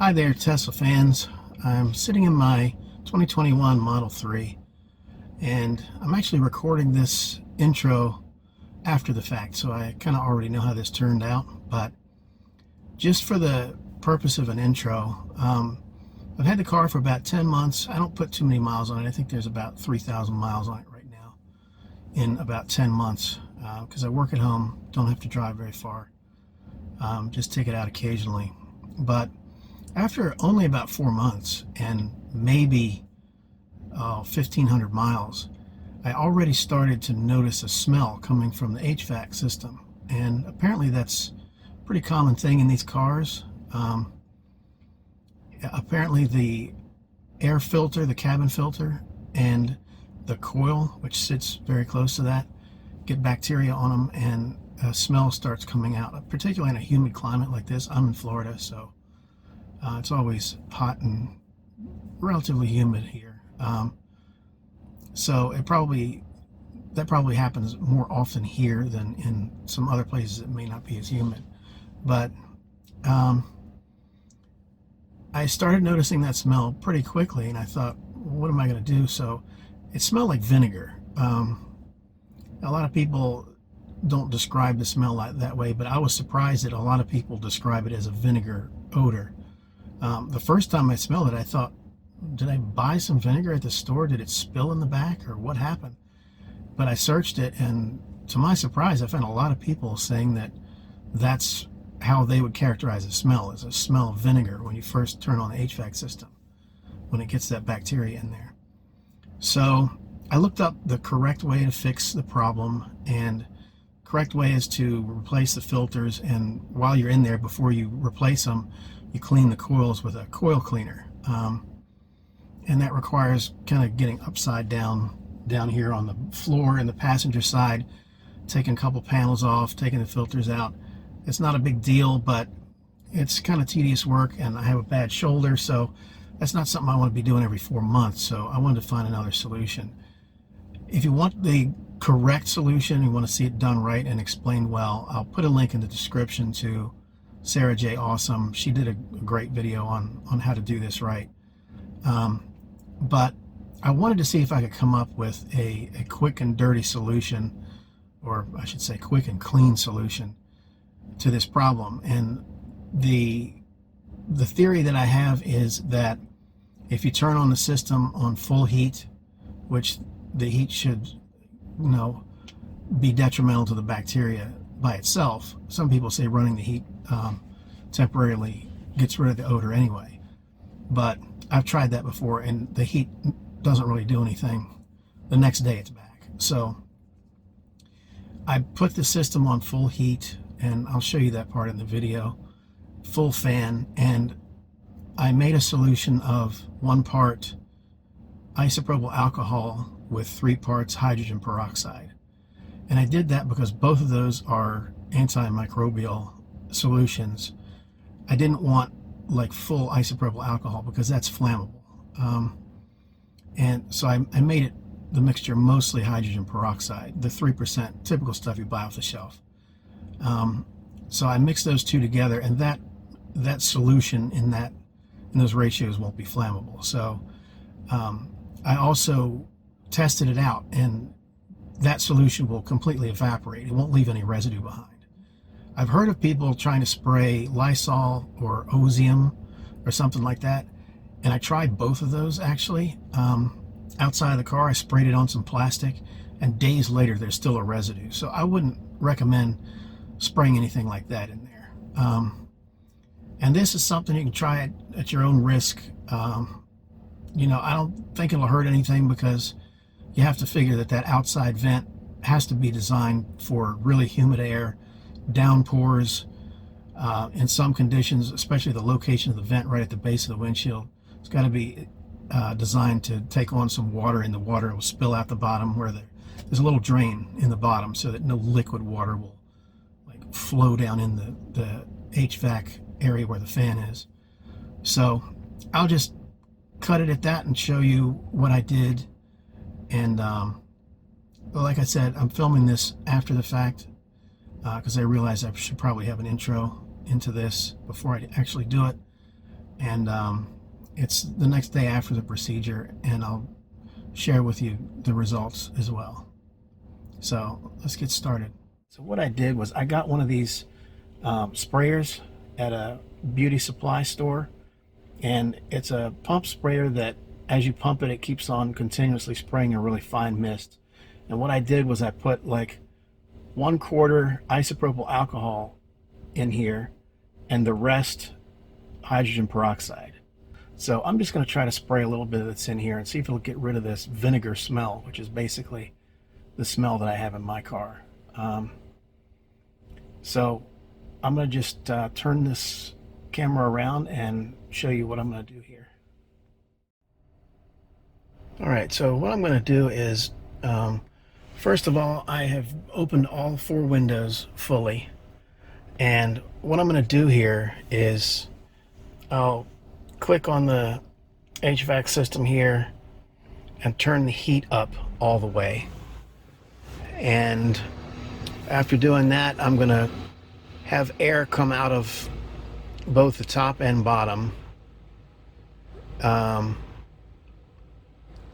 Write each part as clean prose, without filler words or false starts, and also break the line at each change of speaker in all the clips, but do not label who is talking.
Hi there, Tesla fans. I'm sitting in my 2021 Model 3, and I'm actually recording this intro after the fact, so I kind of already know how this turned out. But just for the purpose of an intro, I've had the car for about 10 months. I don't put too many miles on it. I think there's about 3,000 miles on it right now in about 10 months because I work at home, don't have to drive very far, just take it out occasionally. But after only about 4 months and maybe 1,500 miles, I already started to notice a smell coming from the HVAC system. And apparently that's a pretty common thing in these cars. Apparently the air filter, the cabin filter, and the coil, which sits very close to that, get bacteria on them, and a smell starts coming out, particularly in a humid climate like this. I'm in Florida, so it's always hot and relatively humid here. So that probably happens more often here than in some other places that may not be as humid. But I started noticing that smell pretty quickly, and I thought, what am I going to do? So it smelled like vinegar. A lot of people don't describe the smell that way, but I was surprised that a lot of people describe it as a vinegar odor. The first time I smelled it, I thought, did I buy some vinegar at the store? Did it spill in the back, or what happened? But I searched it, and to my surprise, I found a lot of people saying that that's how they would characterize the smell, as a smell of vinegar when you first turn on the HVAC system, when it gets that bacteria in there. So I looked up the correct way to fix the problem, and correct way is to replace the filters, and while you're in there, before you replace them, you clean the coils with a coil cleaner, and that requires kind of getting upside down here on the floor in the passenger side, taking a couple panels off, taking the filters out. It's not a big deal, but it's kind of tedious work, and I have a bad shoulder, so that's not something I want to be doing every 4 months, so I wanted to find another solution. If you want the correct solution, you want to see it done right and explained well, I'll put a link in the description to Sarah J. Awesome. She did a great video on how to do this right. But I wanted to see if I could come up with a quick and dirty solution, or I should say quick and clean solution to this problem. And the theory that I have is that if you turn on the system on full heat, which the heat should, be detrimental to the bacteria by itself. Some people say running the heat temporarily gets rid of the odor anyway, but I've tried that before, and the heat doesn't really do anything. The next day it's back. So I put the system on full heat, and I'll show you that part in the video, full fan, and I made a solution of 1 part isopropyl alcohol with 3 parts hydrogen peroxide. And I did that because both of those are antimicrobial solutions. I didn't want like full isopropyl alcohol because that's flammable. And so I made the mixture mostly hydrogen peroxide, the 3% typical stuff you buy off the shelf. So I mixed those two together, and that solution in those ratios won't be flammable. So I also tested it out, and that solution will completely evaporate. It won't leave any residue behind. I've heard of people trying to spray Lysol or Ozium or something like that, and I tried both of those actually. Outside of the car, I sprayed it on some plastic, and days later there's still a residue. So I wouldn't recommend spraying anything like that in there. And this is something you can try at your own risk. I don't think it'll hurt anything, because you have to figure that outside vent has to be designed for really humid air, downpours, in some conditions, especially the location of the vent right at the base of the windshield. It's got to be designed to take on some water, and the water will spill out the bottom where there's a little drain in the bottom, so that no liquid water will like flow down in the HVAC area where the fan is. So I'll just cut it at that and show you what I did. And like I said, I'm filming this after the fact because I realized I should probably have an intro into this before I actually do it. and it's the next day after the procedure, and I'll share with you the results as well. So let's get started. So what I did was I got one of these sprayers at a beauty supply store, and it's a pump sprayer that as you pump it, it keeps on continuously spraying a really fine mist. And what I did was I put like 1/4 isopropyl alcohol in here and the rest hydrogen peroxide. So I'm just going to try to spray a little bit that's in here and see if it'll get rid of this vinegar smell, which is basically the smell that I have in my car. So I'm going to just turn this camera around and show you what I'm going to do here. All right, so what I'm going to do is, first of all, I have opened all 4 windows fully. And what I'm going to do here is I'll click on the HVAC system here and turn the heat up all the way. And after doing that, I'm going to have air come out of both the top and bottom.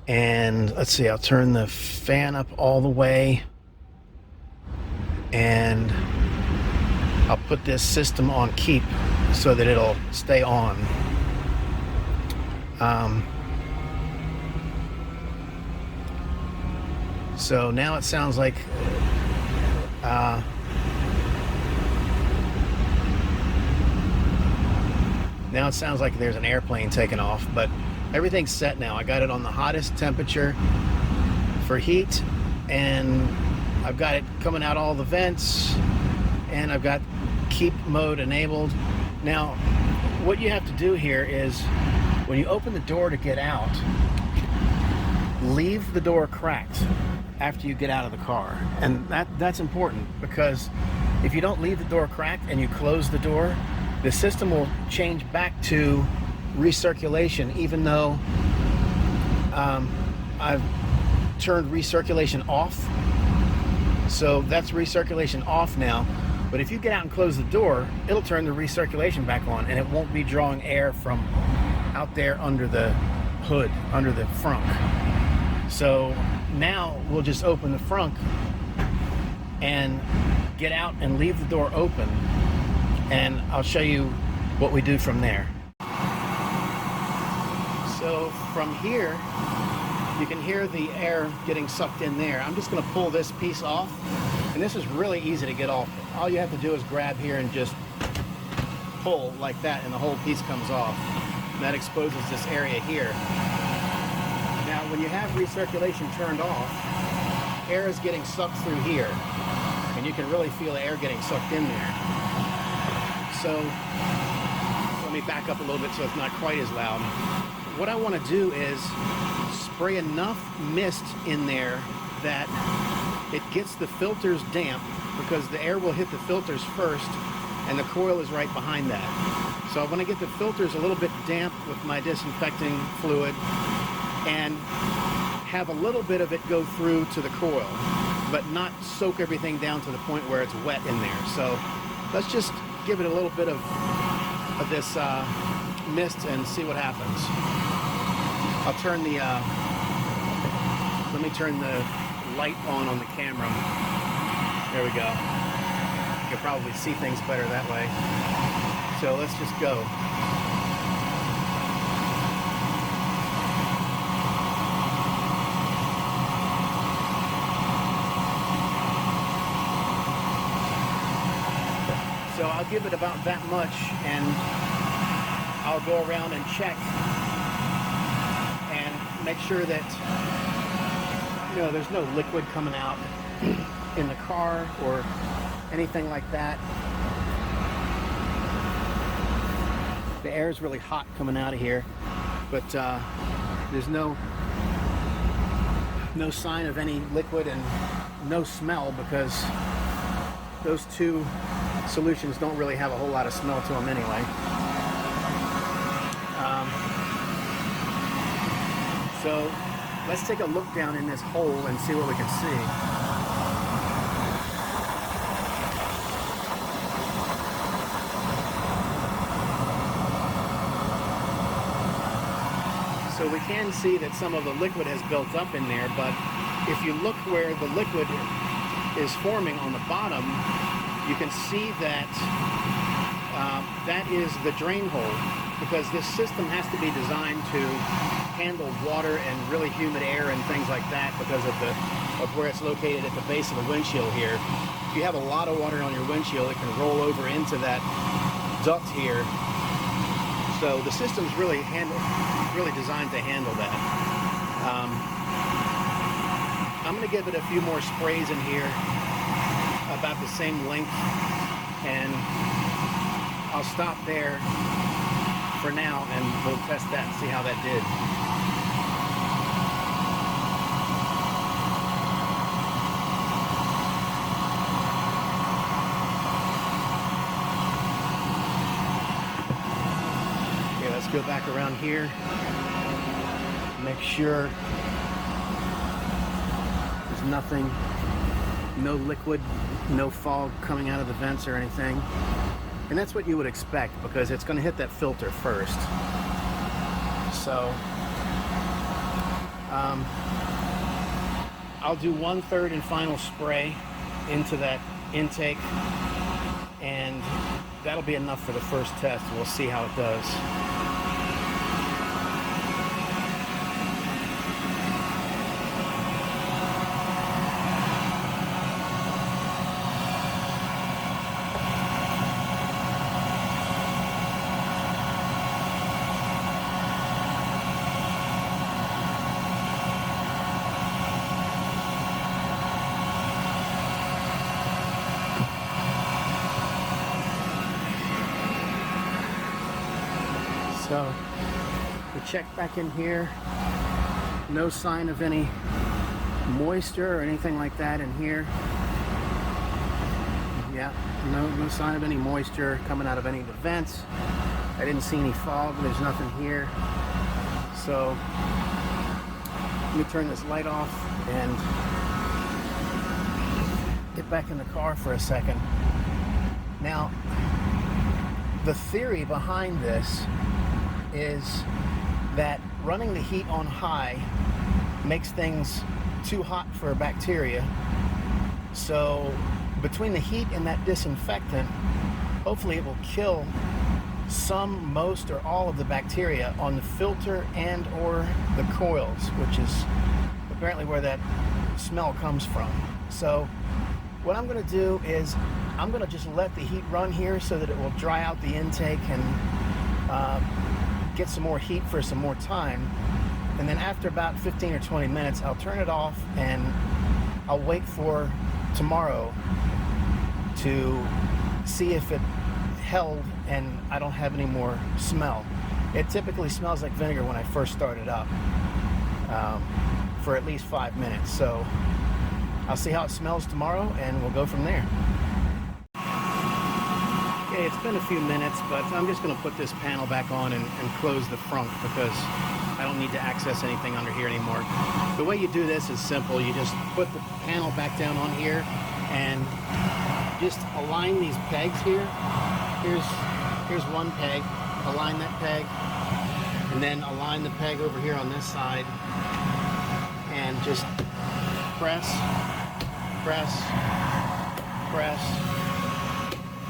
And let's see, I'll turn the fan up all the way, and I'll put this system on keep so that it'll stay on. So now it sounds like there's an airplane taking off, but everything's set now. I got it on the hottest temperature for heat, and I've got it coming out all the vents, and I've got keep mode enabled. Now, what you have to do here is when you open the door to get out, leave the door cracked after you get out of the car. And that's important, because if you don't leave the door cracked and you close the door, the system will change back to recirculation, even though I've turned recirculation off. So that's recirculation off now. But if you get out and close the door, it'll turn the recirculation back on, and it won't be drawing air from out there under the hood, under the frunk. So now we'll just open the frunk and get out and leave the door open, and I'll show you what we do from there. So from here, you can hear the air getting sucked in there. I'm just going to pull this piece off, and this is really easy to get off. All you have to do is grab here and just pull like that, and the whole piece comes off. And that exposes this area here. Now, when you have recirculation turned off, air is getting sucked through here, and you can really feel the air getting sucked in there. So let me back up a little bit so it's not quite as loud. What I want to do is spray enough mist in there that it gets the filters damp, because the air will hit the filters first, and the coil is right behind that. So I want to get the filters a little bit damp with my disinfecting fluid, and have a little bit of it go through to the coil, but not soak everything down to the point where it's wet in there. So let's just give it a little bit of this mist and see what happens. I'll turn the let me turn the light on the camera. There we go. You can probably see things better that way. So let's just go. So I'll give it about that much, and I'll go around and check and make sure that, you know, there's no liquid coming out in the car or anything like that. The air is really hot coming out of here, but there's no sign of any liquid and no smell, because those two solutions don't really have a whole lot of smell to them anyway. So let's take a look down in this hole and see what we can see. So we can see that some of the liquid has built up in there, but if you look where the liquid is forming on the bottom, you can see that that is the drain hole, because this system has to be designed to handle water and really humid air and things like that because of where it's located at the base of the windshield here. If you have a lot of water on your windshield, it can roll over into that duct here. So the system's really designed to handle that. I'm going to give it a few more sprays in here, about the same length, and I'll stop there for now and we'll test that and see how that did. Okay, let's go back around here. Make sure there's nothing, no liquid, no fog coming out of the vents or anything. And that's what you would expect, because it's going to hit that filter first. So I'll do 1/3 and final spray into that intake, and that'll be enough for the first test. We'll see how it does. So we check back in here, no sign of any moisture or anything like that in here. Yeah, no sign of any moisture coming out of any of the vents. I didn't see any fog, there's nothing here. So let me turn this light off and get back in the car for a second. Now, the theory behind this is that running the heat on high makes things too hot for bacteria. So between the heat and that disinfectant, hopefully it will kill some, most, or all of the bacteria on the filter and or the coils, which is apparently where that smell comes from. So what I'm going to do is I'm going to just let the heat run here so that it will dry out the intake and get some more heat for some more time, and then after about 15 or 20 minutes I'll turn it off and I'll wait for tomorrow to see if it held and I don't have any more smell. It typically smells like vinegar when I first start it up for at least 5 minutes, so I'll see how it smells tomorrow and we'll go from there. Okay, it's been a few minutes, but I'm just going to put this panel back on and close the front because I don't need to access anything under here anymore. The way you do this is simple. You just put the panel back down on here and just align these pegs here. Here's one peg. Align that peg, and then align the peg over here on this side, and just press, press, press,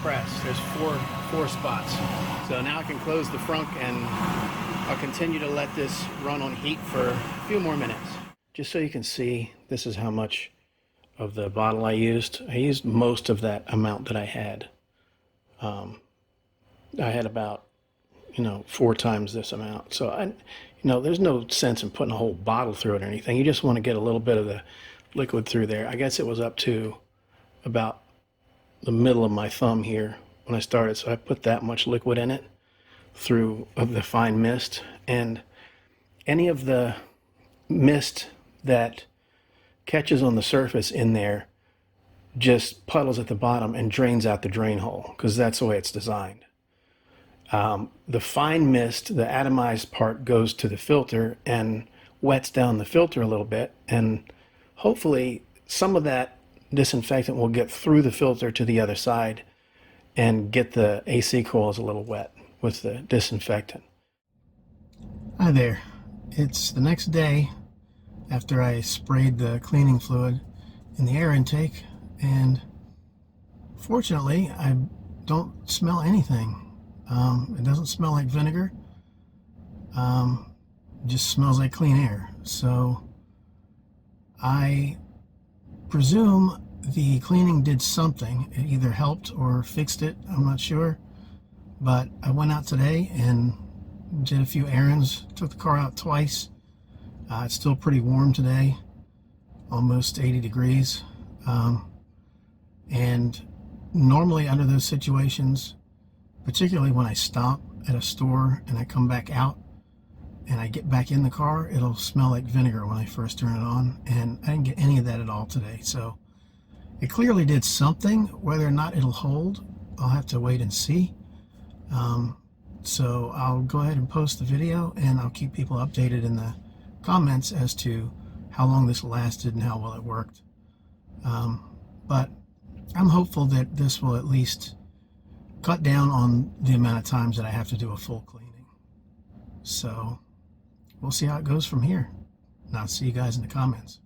press. There's four spots. So now I can close the front and I'll continue to let this run on heat for a few more minutes. Just so you can see, this is how much of the bottle I used. I used most of that amount that I had. I had about 4 times this amount. So there's no sense in putting a whole bottle through it or anything. You just want to get a little bit of the liquid through there. I guess it was up to about the middle of my thumb here when I started, so I put that much liquid in it through of the fine mist, and any of the mist that catches on the surface in there just puddles at the bottom and drains out the drain hole, because that's the way it's designed. The fine mist, the atomized part, goes to the filter and wets down the filter a little bit, and hopefully some of that disinfectant will get through the filter to the other side and get the AC coils a little wet with the disinfectant. Hi there. it's the next day after I sprayed the cleaning fluid in the air intake, and fortunately I don't smell anything. It doesn't smell like vinegar. It just smells like clean air. So I presume the cleaning did something. It either helped or fixed it. I'm not sure. But I went out today and did a few errands. Took the car out twice. It's still pretty warm today, almost 80 degrees. And normally under those situations, particularly when I stop at a store and I come back out and I get back in the car, it'll smell like vinegar when I first turn it on, and I didn't get any of that at all today. So it clearly did something. Whether or not it'll hold, I'll have to wait and see. So I'll go ahead and post the video, and I'll keep people updated in the comments as to how long this lasted and how well it worked. But I'm hopeful that this will at least cut down on the amount of times that I have to do a full cleaning. So we'll see how it goes from here. And I'll see you guys in the comments.